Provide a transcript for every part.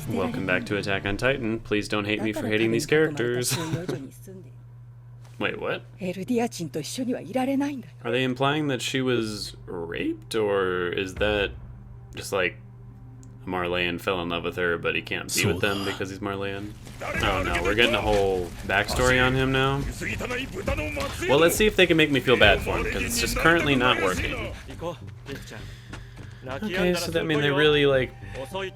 Welcome back to Attack on Titan. Please don't hate me for hating these characters. Wait, what? Are they implying that she was raped, or is that just like Marleyan fell in love with her, but he can't be with them because he's Marleyan? Oh no, we're getting a whole backstory on him now. Well, let's see if they can make me feel bad for him, because it's just currently not working. Okay, so that means they're really like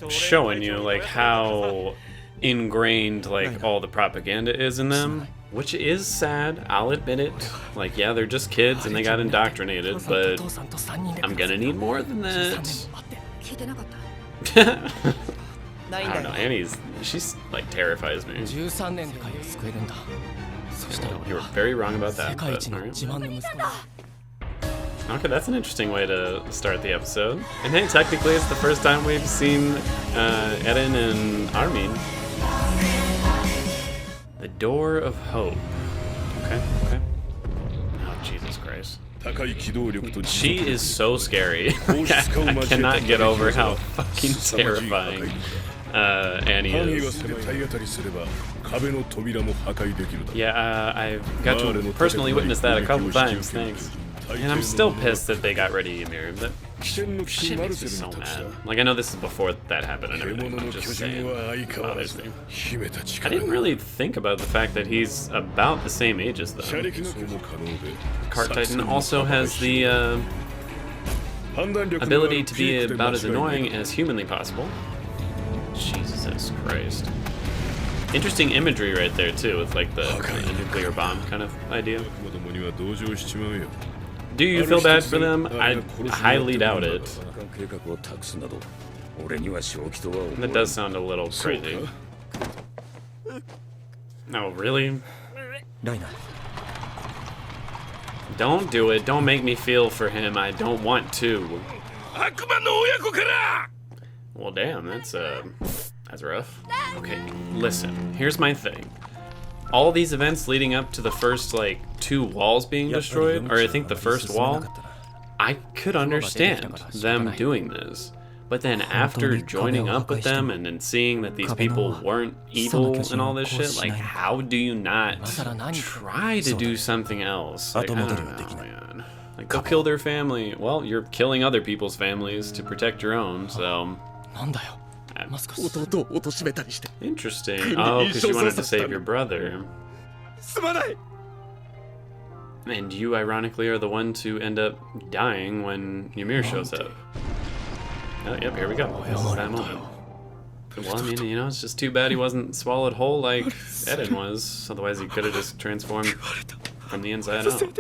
showing you like how ingrained like all the propaganda is in them, which is sad, I'll admit it. Like, yeah, they're just kids and they got indoctrinated, but I'm gonna need more than that. I don't know, Annie's, she's like terrifies me. You were very wrong about that, but alright. Okay, that's an interesting way to start the episode. And hey, technically it's the first time we've seen Eren and Armin. The Door of Hope. Okay. Oh, Jesus Christ. She is so scary. I cannot get over how fucking terrifying Annie is. Yeah, I've got to personally witness that a couple times, thanks. And I'm still pissed that they got rid of Ymir. That shit makes me so mad. Like, I know this is before that happened and everything, I'm just saying, it bothers me. I didn't really think about the fact that he's about the same age as them. Cart Titan also has the ability to be about as annoying as humanly possible. Jesus Christ. Interesting imagery right there too, with like the nuclear bomb kind of idea. Do you feel bad for them? I highly doubt it. That does sound a little crazy. No, really? Don't do it. Don't make me feel for him. I don't want to. Well, damn, that's rough. Okay, listen. Here's my thing. All these events leading up to the first, like, 2 walls being destroyed, or I think the first wall, I could understand them doing this. But then after joining up with them and then seeing that these people weren't evil and all this shit, like, how do you not try to do something else? Like, I don't know, man. Like, they'll kill their family. Well, you're killing other people's families to protect your own, so... Interesting. Oh, because you wanted to save your brother. And you, ironically, are the one to end up dying when Ymir shows up. Oh, yep, here we go. This is that moment. Well, I mean, you know, it's just too bad he wasn't swallowed whole like Eren was. Otherwise, he could have just transformed from the inside out. So...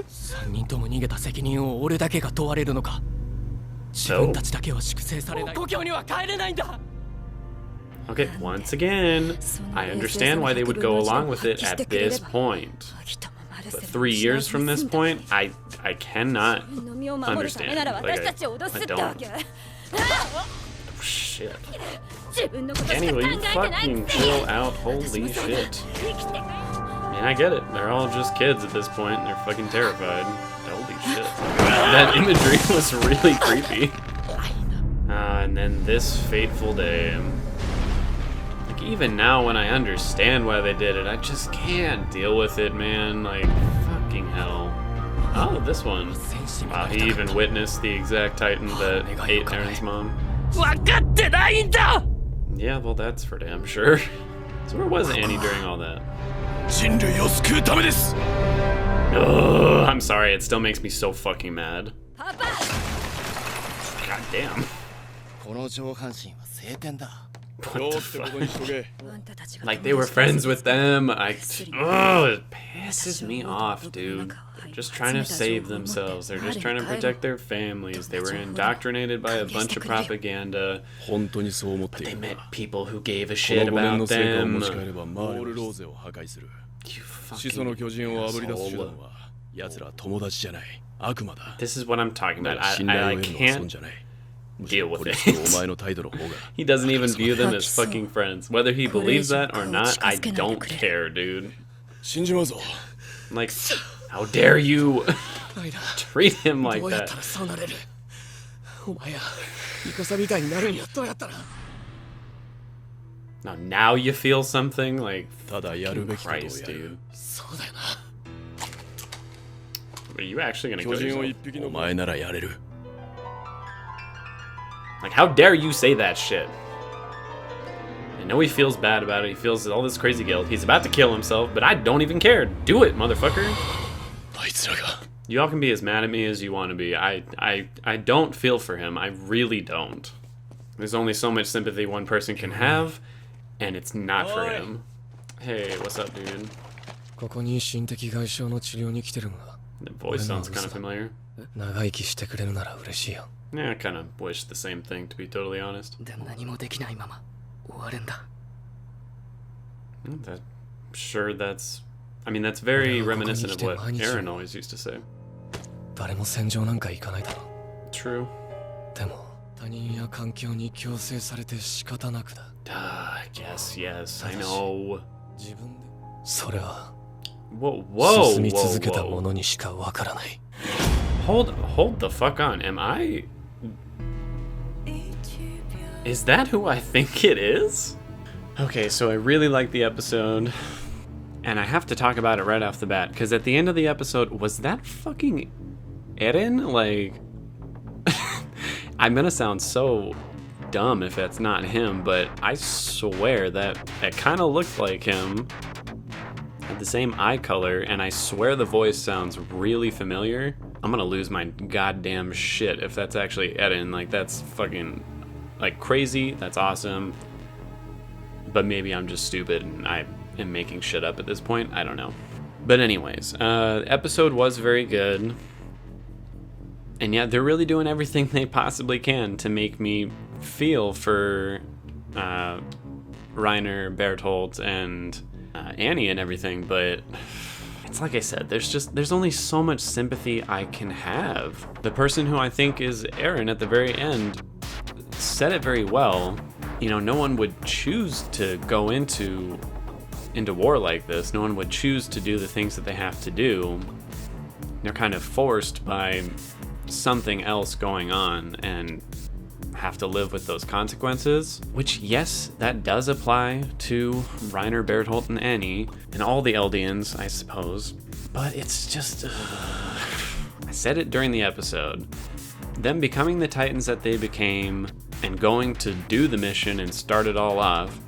Okay, once again, I understand why they would go along with it at this point. But 3 years from this point, I cannot understand. Like, I don't. Oh, shit. Anyway, you fucking chill out, holy shit. I mean, I get it. They're all just kids at this point, and they're fucking terrified. Holy shit. That imagery was really creepy. And then this fateful day. Even now when I understand why they did it, I just can't deal with it, man. Like, fucking hell. Oh, this one. Wow, he even witnessed the exact Titan that ate Eren's mom. Yeah, well, that's for damn sure. So where was Annie during all that? Oh, I'm sorry, it still makes me so fucking mad. God damn. What the fuck? Like they were friends with them. Oh, it pisses me off, dude. They're just trying to save themselves. They're just trying to protect their families. They were indoctrinated by a bunch of propaganda. But they met people who gave a shit about them. You fucking asshole. This is what I'm talking about. I can't deal with it. He doesn't even view them as fucking friends. Whether he believes that or not, I don't care, dude. Like, how dare you treat him like that? Now you feel something? Like, Christ, dude. Are you actually gonna kill yourself? Like, how dare you say that shit? I know he feels bad about it. He feels all this crazy guilt. He's about to kill himself, but I don't even care. Do it, motherfucker. You all can be as mad at me as you want to be. I don't feel for him. I really don't. There's only so much sympathy one person can have, and it's not for him. Hey, what's up, dude? The voice sounds kind of familiar. Yeah, I kind of wish the same thing, to be totally honest. Sure, that's... I mean, that's very reminiscent of what Eren always used to say. True. Yes, I know. Whoa. Hold the fuck on. Am I... Is that who I think it is? Okay, so I really like the episode. And I have to talk about it right off the bat, because at the end of the episode, was that fucking Eren? Like, I'm gonna sound so dumb if that's not him, but I swear that it kind of looked like him. Had the same eye color, and I swear the voice sounds really familiar. I'm gonna lose my goddamn shit if that's actually Eren. Like, that's fucking, like, crazy. That's awesome. But maybe I'm just stupid and I am making shit up at this point. I don't know. But anyways, episode was very good. And yeah, they're really doing everything they possibly can to make me feel for Reiner, Bertolt, and Annie and everything, but it's like I said, there's only so much sympathy I can have. The person who I think is Eren at the very end said it very well. You know, no one would choose to go into war like this. No one would choose to do the things that they have to do. They're kind of forced by something else going on and have to live with those consequences, which, yes, that does apply to Reiner, Bertolt, and Annie, and all the Eldians, I suppose. But it's just... I said it during the episode. Them becoming the Titans that they became and going to do the mission and start it all off,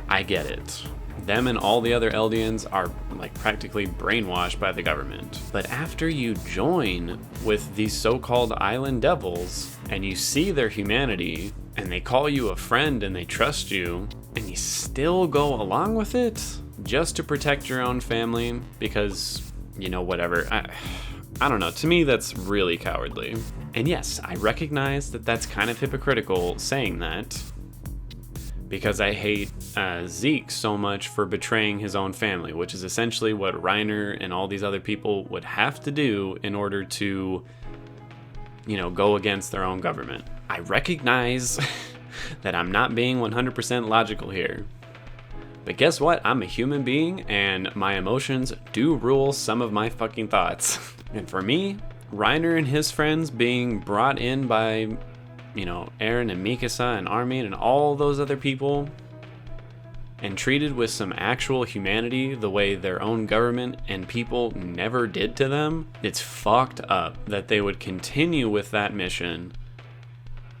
I get it. Them and all the other Eldians are like practically brainwashed by the government. But after you join with these so-called island devils and you see their humanity and they call you a friend and they trust you and you still go along with it just to protect your own family because, you know, whatever. I don't know. To me, that's really cowardly. And yes, I recognize that that's kind of hypocritical saying that, because I hate Zeke so much for betraying his own family, which is essentially what Reiner and all these other people would have to do in order to, you know, go against their own government. I recognize that I'm not being 100% logical here. But guess what? I'm a human being, and my emotions do rule some of my fucking thoughts. And for me, Reiner and his friends being brought in by, you know, Eren and Mikasa and Armin and all those other people, and treated with some actual humanity the way their own government and people never did to them, it's fucked up that they would continue with that mission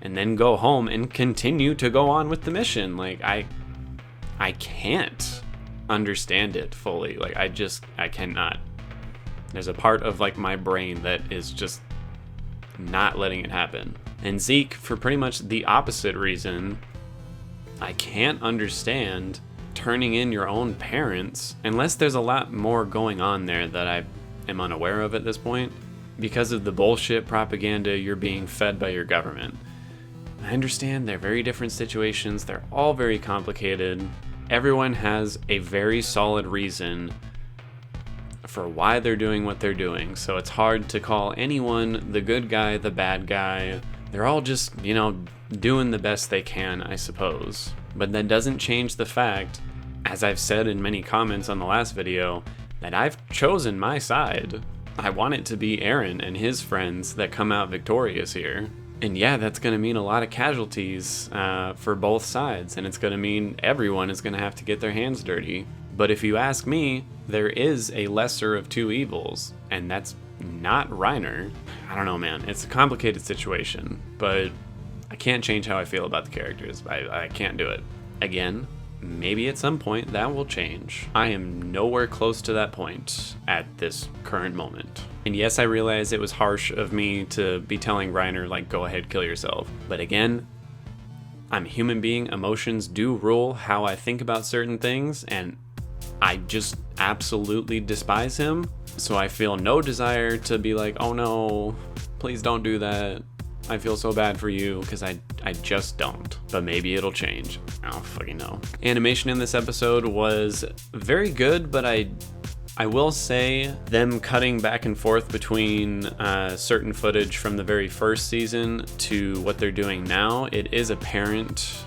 and then go home and continue to go on with the mission. Like, I can't understand it fully. Like, I cannot. There's a part of, like, my brain that is just not letting it happen. And Zeke, for pretty much the opposite reason, I can't understand turning in your own parents, unless there's a lot more going on there that I am unaware of at this point, because of the bullshit propaganda you're being fed by your government. I understand they're very different situations, they're all very complicated. Everyone has a very solid reason for why they're doing what they're doing, so it's hard to call anyone the good guy, the bad guy. They're all just, you know, doing the best they can, I suppose. But that doesn't change the fact, as I've said in many comments on the last video, that I've chosen my side. I want it to be Eren and his friends that come out victorious here. And yeah, that's going to mean a lot of casualties for both sides, and it's going to mean everyone is going to have to get their hands dirty. But if you ask me, there is a lesser of two evils, and that's not Reiner. I don't know, man. It's a complicated situation, but I can't change how I feel about the characters. I can't do it. Again, maybe at some point that will change. I am nowhere close to that point at this current moment. And yes, I realize it was harsh of me to be telling Reiner, like, go ahead, kill yourself. But again, I'm a human being. Emotions do rule how I think about certain things, and I just absolutely despise him. So I feel no desire to be like, oh no, please don't do that. I feel so bad for you, because I just don't. But maybe it'll change. I don't fucking know. Animation in this episode was very good, but I will say them cutting back and forth between certain footage from the very first season to what they're doing now, it is apparent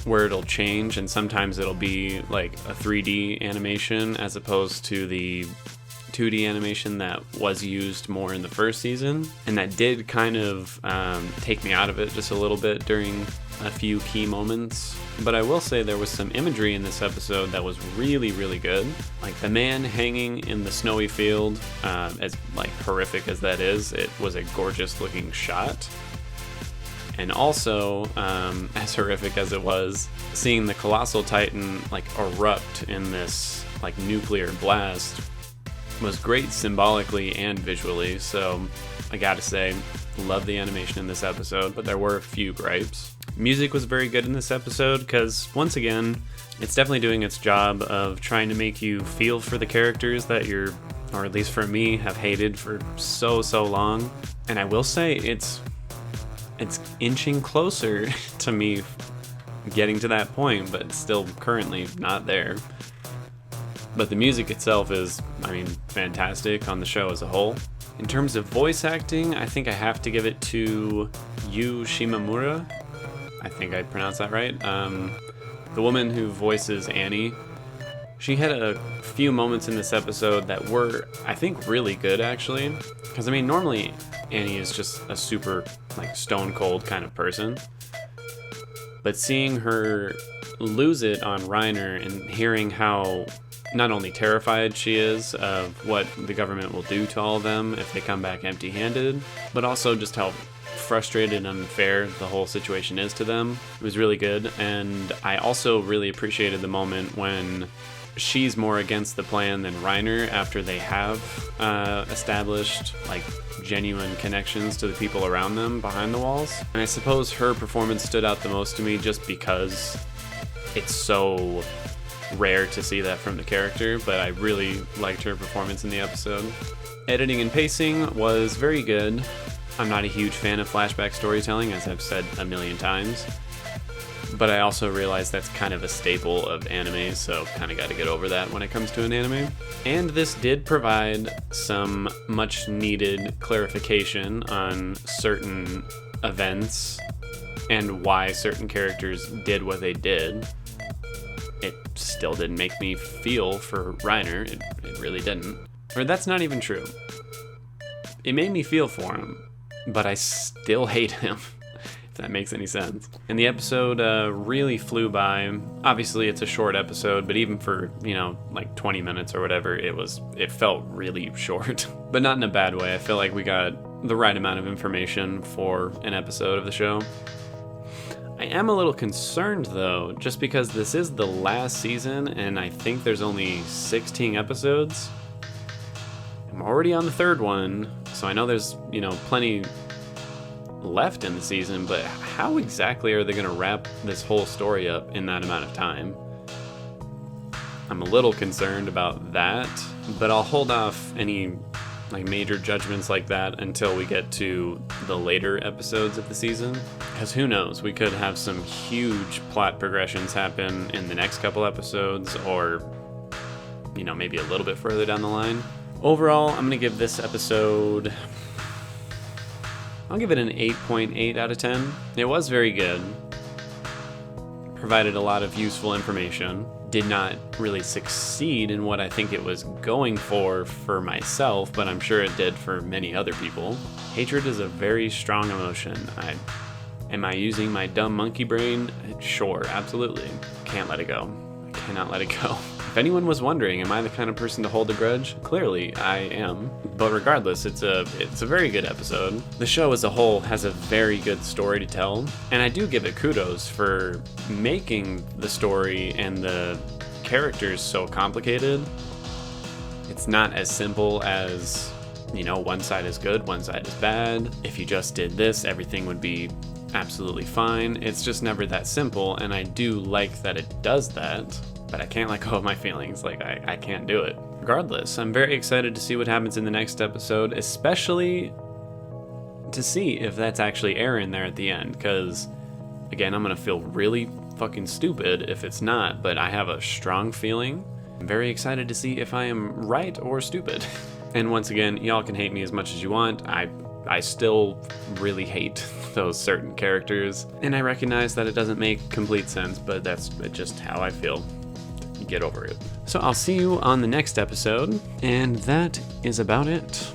where it'll change, and sometimes it'll be like a 3D animation as opposed to the 2D animation that was used more in the first season, and that did kind of take me out of it just a little bit during a few key moments. But I will say there was some imagery in this episode that was really, really good. Like the man hanging in the snowy field, as like horrific as that is, it was a gorgeous looking shot. And also, as horrific as it was, seeing the Colossal Titan like erupt in this like nuclear blast was great symbolically and visually. So I gotta say, love the animation in this episode, but there were a few gripes. Music was very good in this episode because, once again, it's definitely doing its job of trying to make you feel for the characters that you're, or at least for me, have hated for so long. And I will say it's inching closer to me getting to that point, but it's still currently not there. But the music itself is, fantastic on the show as a whole. In terms of voice acting, I think I have to give it to Yu Shimamura. I think I pronounced that right. The woman who voices Annie, she had a few moments in this episode that were, I think, really good, actually. Because, normally Annie is just a super, stone cold kind of person. But seeing her lose it on Reiner and hearing how not only terrified she is of what the government will do to all of them if they come back empty-handed, but also just how frustrated and unfair the whole situation is to them. It was really good, and I also really appreciated the moment when she's more against the plan than Reiner after they have established genuine connections to the people around them behind the walls. And I suppose her performance stood out the most to me just because it's so rare to see that from the character, but I really liked her performance in the episode. Editing and pacing was very good. I'm not a huge fan of flashback storytelling, as I've said a million times, but I also realize that's kind of a staple of anime, so kind of got to get over that when it comes to an anime. And this did provide some much needed clarification on certain events and why certain characters did what they did. It still didn't make me feel for Reiner. It really didn't. Or that's not even true. It made me feel for him, but I still hate him, if that makes any sense. And the episode really flew by. Obviously, it's a short episode, but even for, 20 minutes or whatever, it felt really short. But not in a bad way. I feel like we got the right amount of information for an episode of the show. I am a little concerned, though, just because this is the last season, and I think there's only 16 episodes. I'm already on the third one, so I know there's, plenty left in the season, but how exactly are they going to wrap this whole story up in that amount of time? I'm a little concerned about that, but I'll hold off any major judgments like that until we get to the later episodes of the season, because who knows, we could have some huge plot progressions happen in the next couple episodes, or maybe a little bit further down the line. Overall, I'm gonna give this episode, I'll give it an 8.8 out of 10. It was very good, provided a lot of useful information, did not really succeed in what I think it was going for myself, but I'm sure it did for many other people. Hatred is a very strong emotion. Am I using my dumb monkey brain? Sure, absolutely. Can't let it go. I cannot let it go. If anyone was wondering, am I the kind of person to hold a grudge? Clearly, I am. But regardless, it's a very good episode. The show as a whole has a very good story to tell, and I do give it kudos for making the story and the characters so complicated. It's not as simple as, one side is good, one side is bad. If you just did this, everything would be absolutely fine. It's just never that simple, and I do like that it does that. But I can't let go of my feelings. I can't do it. Regardless, I'm very excited to see what happens in the next episode, especially to see if that's actually Eren there at the end, because, again, I'm going to feel really fucking stupid if it's not, but I have a strong feeling. I'm very excited to see if I am right or stupid. And once again, y'all can hate me as much as you want. I still really hate those certain characters, and I recognize that it doesn't make complete sense, but that's just how I feel. Get over it. So I'll see you on the next episode, and that is about it.